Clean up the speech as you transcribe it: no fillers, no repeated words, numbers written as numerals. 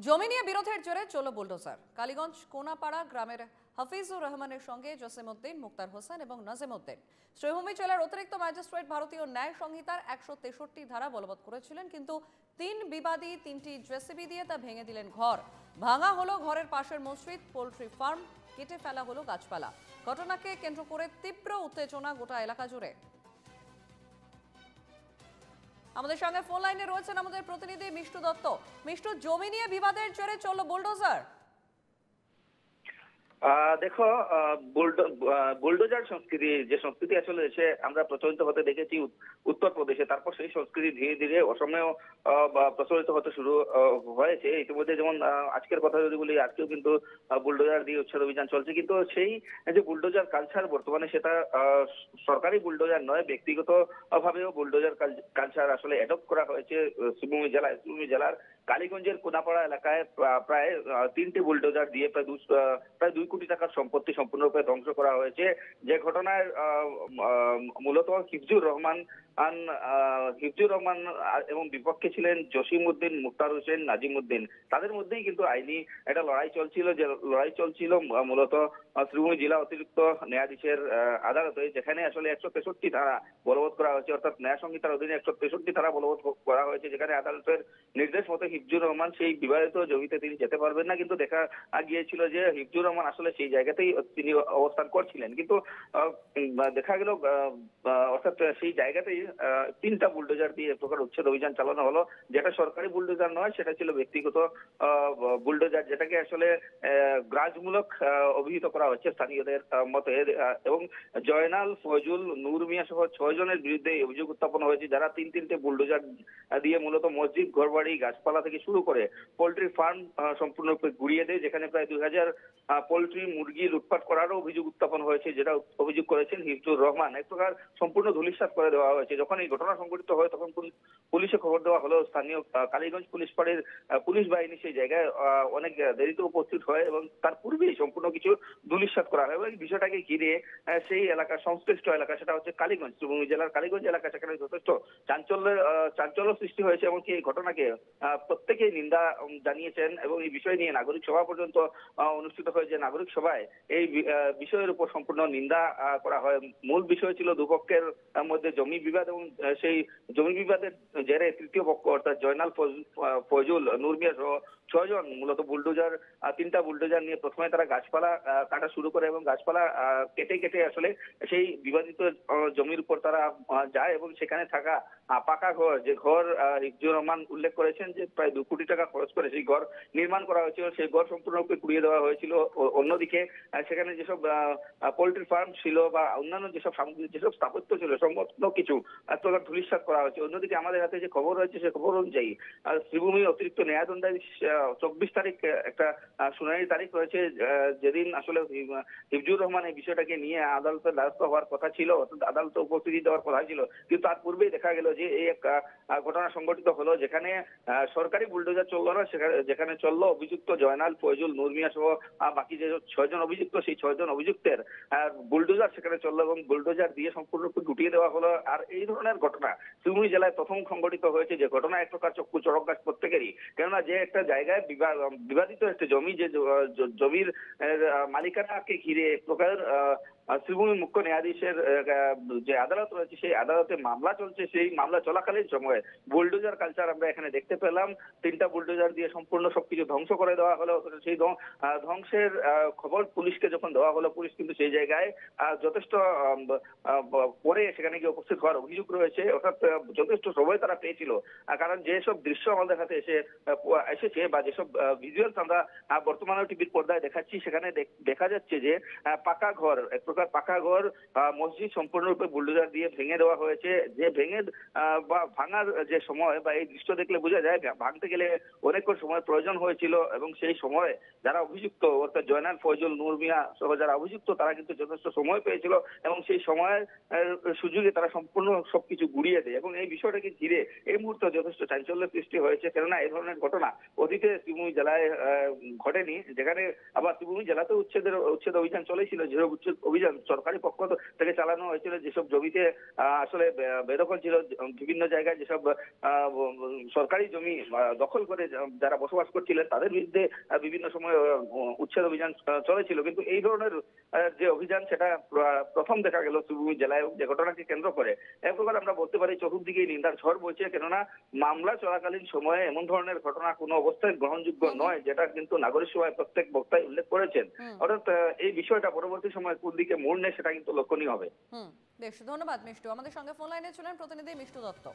জমি নিয়ে বিরোধের জেরে চলো বুলডোজার। কালীগঞ্জ কোনাপাড়া গ্রামের হাফিজুর রহমানের সঙ্গে জসিমউদ্দিন, মুক্তার হোসেন এবং নাজিমউদ্দিন শ্রীভূমি জেলার অতিরিক্ত ম্যাজিস্ট্রেট ভারতীয় ন্যায় সংহিতার 163 ধারা বলবৎ করেছিলেন, কিন্তু তিন বিবাদী তিনটি জেসিবি দিয়ে তা ভেঙে দিলেন। ঘর ভাঙা হলো ঘরের পাশের মসজিদ, পোল্ট্রি ফার্ম, কেটে ফেলা হলো গাছপালা। ঘটনাকে কেন্দ্র করে তীব্র উত্তেজনা গোটা এলাকা জুড়ে। আমাদের সঙ্গে ফোন লাইনে রয়েছেন আমাদের প্রতিনিধি মিষ্টু দত্ত। মিষ্টু, জমি নিয়ে বিবাদের জেরে চলল বুলডোজার। দেখো, বুলডোজার সংস্কৃতি, যে সংস্কৃতি আসলে দেশে আমরা প্রচলিত হতে দেখেছি উত্তরপ্রদেশে, তারপর সেই সংস্কৃতি ধীরে ধীরে অসমেও প্রচলিত হতে শুরু হয়েছে ইতিমধ্যে। যেমন আজকের কথা যদি বলি, আজকেও কিন্তু বুলডোজার দিয়ে উচ্ছেদ অভিযান চলছে, কিন্তু সেই যে বুলডোজার কালচার বর্তমানে সেটা সরকারি বুলডোজার নয়, ব্যক্তিগত ভাবেও বুলডোজার কালচার আসলে অ্যাডপ্ট করা হয়েছে শ্রীভূমি জেলার কালীগঞ্জের কোনাপাড়া এলাকায়। প্রায় 3টি বুলডোজার দিয়ে প্রায় 2 কোটি টাকার সম্পত্তি সম্পূর্ণরূপে ধ্বংস করা হয়েছে। যে ঘটনায় মূলত হিফজুর রহমান এবং বিপক্ষে ছিলেন জসিমউদ্দিন, মুক্তার হোসেন, নাজিমউদ্দিন। তাদের মধ্যেই কিন্তু আইনি একটা লড়াই চলছিল মূলত শ্রীভূমি জেলা অতিরিক্ত ন্যায়াধীশের আদালতে, যেখানে আসলে 163 ধারা বলবৎ করা হয়েছে, অর্থাৎ ন্যায় সংহিতার অধীনে 163 ধারা বলবৎ করা হয়েছে, যেখানে আদালতের নির্দেশ মতো হিফজুর রহমান সেই বিবাদিত জমিতে তিনি যেতে পারবেন না। কিন্তু দেখা গিয়েছিল যে হিফজুর রহমান আসলে সেই জায়গাতেই তিনি অবস্থান করছিলেন, কিন্তু দেখা গেল অর্থাৎ সেই জায়গাতেই 3টা বুলডোজার দিয়ে এক প্রকার উচ্ছেদ অভিযান চালানো হলো, যেটা সরকারি বুলডোজার নয়, সেটা ছিল ব্যক্তিগত বুলডোজার, যেটাকে আসলে গ্রাজমূলক অভিহিত করা হচ্ছে স্থানীয়দের মতে। এবং জয়নাল, ফয়জুল, নূর মিয়া সহ 6 জনের বিরুদ্ধে অভিযোগ উত্থাপন হয়েছে, যারা তিনটে বুলডোজার দিয়ে মূলত মসজিদ, ঘরবাড়ি, গাছপালা থেকে শুরু করে পোল্ট্রি ফার্ম সম্পূর্ণরূপে গুড়িয়ে দেয়, যেখানে প্রায় 2000 পোল্ট্রি মুরগি লুটপাট করারও অভিযোগ উত্থাপন হয়েছে, যেটা অভিযোগ করেছেন হিফজুর রহমান। এক প্রকার সম্পূর্ণ ধূলিসাৎ করে দেওয়া হয়েছে। যখন এই ঘটনা সংঘটিত হয় তখন পুলিশে খবর দেওয়া হলো। স্থানীয় কালীগঞ্জ পুলিশ ফাঁড়ির পুলিশ বাহিনী সেই জায়গায় অনেক দেরিতে উপস্থিত হয় এবং তার পূর্বেই সম্পূর্ণ কিছু ধূলিসাৎ করা হয়। এবং এই বিষয়টাকে ঘিরে সেই এলাকার সংশ্লিষ্ট এলাকা, সেটা হচ্ছে কালীগঞ্জ, শ্রীভূমি জেলার কালীগঞ্জ এলাকা, সেখানে যথেষ্ট চাঞ্চল্য সৃষ্টি হয়েছে এবং এই ঘটনাকে প্রত্যেকেই নিন্দা জানিয়েছেন। এবং এই বিষয় নিয়ে নাগরিক সভা পর্যন্ত অনুষ্ঠিত হয়েছে। নাগরিক সভায় এই বিষয়ের উপর সম্পূর্ণ নিন্দা করা হয়। মূল বিষয় ছিল দুপক্ষের মধ্যে জমি বিবাদ, এবং সেই জমি বিবাদের জেরে তৃতীয় পক্ষ অর্থাৎ জয়নাল, ফয়জুল, নূর মিয়া সহ 6 জন মূলত বুলডোজার, 3টা বুলডোজার নিয়ে প্রথমে তারা গাছপালা কাটা শুরু করে এবং গাছপালা কেটে আসলে সেই বিবাদিত জমির উপর তারা যায় এবং সেখানে থাকা পাকা ঘর, যে ঘর হিফজুর রহমান উল্লেখ করেছেন যে প্রায় 2 কোটি টাকা খরচ করে সেই ঘর নির্মাণ করা হয়েছিল, সেই ঘর সম্পূর্ণরূপে পুড়িয়ে দেওয়া হয়েছিল। অন্যদিকে সেখানে যেসব পোল্ট্রি ফার্ম ছিল বা অন্যান্য যেসব সামগ্রী, যেসব স্থাপত্য ছিল, সমস্ত কিছু ধূলিসাৎ করা হয়েছে। অন্যদিকে আমাদের হাতে যে খবর রয়েছে, সে খবর অনুযায়ী শ্রীভূমি অতিরিক্ত ন্যায়দণ্ডাধীশ 24 তারিখ একটা শুনানির তারিখ রয়েছে, যেদিন আসলে হিফজুর রহমান এই বিষয়টাকে নিয়ে আদালতের দ্বারস্থ হওয়ার কথা ছিল, আদালতে উপস্থিতি দেওয়ার কথা ছিল। কিন্তু তার পূর্বেই দেখা গেল যে এই এক ঘটনা সংঘটিত হলো, যেখানে সরকারি বুলডোজার চললো না, যেখানে চললো অভিযুক্ত জয়নাল, ফয়জুল, নূর মিয়া সহ বাকি যে 6 জন অভিযুক্ত, সেই 6 জন অভিযুক্তের বুলডোজার সেখানে চললো এবং বুলডোজার দিয়ে সম্পূর্ণরূপে গুটিয়ে দেওয়া হলো। আর এই ধরনের ঘটনা শ্রীভূমি জেলায় প্রথম সংঘটিত হয়েছে, যে ঘটনা এক প্রকার চক্ষু চড়ক গাছ প্রত্যেকেরই। কেননা যে একটা জায়গায় বিবাদিত একটা জমি, যে জমির মালিকানাকে ঘিরে এক প্রকার শ্রীভূমি মুখ্য ন্যায়াধীশের যে আদালত রয়েছে, সেই আদালতে মামলা চলছে। সেই মামলা চলাকালীন সময়ে বুলডোজার কালচার আমরা এখানে দেখতে পেলাম। 3টা বুলডোজার দিয়ে সম্পূর্ণ সবকিছু ধ্বংস করে দেওয়া হলো। সেই ধ্বংসের খবর পুলিশকে যখন দেওয়া হলো, পুলিশ কিন্তু সেই জায়গায় যথেষ্ট পরে সেখানে গিয়ে উপস্থিত হওয়ার অভিযোগ রয়েছে, অর্থাৎ যথেষ্ট সময় তারা পেয়েছিল। কারণ যেসব দৃশ্য আমাদের হাতে এসেছে বা যেসব ভিজুয়ালস আমরা বর্তমানে টিভির পর্দায় দেখাচ্ছি, সেখানে দেখা যাচ্ছে যে পাকা ঘর, এক প্রকার পাকা ঘর, মসজিদ সম্পূর্ণরূপে বুলডোজার দিয়ে ভেঙে দেওয়া হয়েছে। যে ভেঙে বা ভাঙার যে সময় বা এই দৃশ্য দেখলে বোঝা যায় ভাঙতে গেলে অনেকক্ষণ সময় প্রয়োজন হয়েছিল এবং সেই সময় যারা অভিযুক্ত অর্থাৎ জয়নাল, ফয়জুল, নূর মিয়া সহ যারা অভিযুক্ত, তারা কিন্তু যথেষ্ট সময় পেয়েছিল এবং সেই সময়ের সুযোগে তারা সম্পূর্ণ সবকিছু গুড়িয়ে দেয়। এবং এই বিষয়টাকে ঘিরে এই মুহূর্তে যথেষ্ট চাঞ্চল্যের সৃষ্টি হয়েছে, কেননা এই ধরনের ঘটনা অতীতে শ্রীভূমি জেলায় ঘটেনি, যেখানে আবার শ্রীভূমি জেলাতে উচ্ছেদ অভিযান চলেছিল, যে উচ্ছেদ অভিযান সরকারি পক্ষ থেকে চালানো হয়েছিল, যেসব জমিতে আসলে বেদখল ছিল, বিভিন্ন জায়গায় যেসব সরকারি জমি দখল করে যারা বসবাস করছিলেন তাদের বিরুদ্ধে বিভিন্ন সময় উচ্ছেদ অভিযান চলেছিল। কিন্তু এই ধরনের যে অভিযান সেটা প্রথম দেখা গেল শ্রীভূমি জেলায়, যে ঘটনাকে কেন্দ্র করে এক প্রকার আমরা বলতে পারি চতুর্দিকে নিন্দার ঝড় বইছে। কেননা মামলা চলাকালীন সময়ে এমন ধরনের ঘটনা কোনো অবস্থায় গ্রহণযোগ্য নয়, যেটা কিন্তু নাগরিক সভায় প্রত্যেক বক্তাই উল্লেখ করেছেন। অর্থাৎ এই বিষয়টা পরবর্তী সময়ে কোন দিকে মোড় নেয় সেটা কিন্তু লক্ষণীয় হবে। বেশ, ধন্যবাদ মিষ্টু। আমাদের সঙ্গে ফোন লাইনে ছিলেন প্রতিনিধি মিষ্টু দত্ত।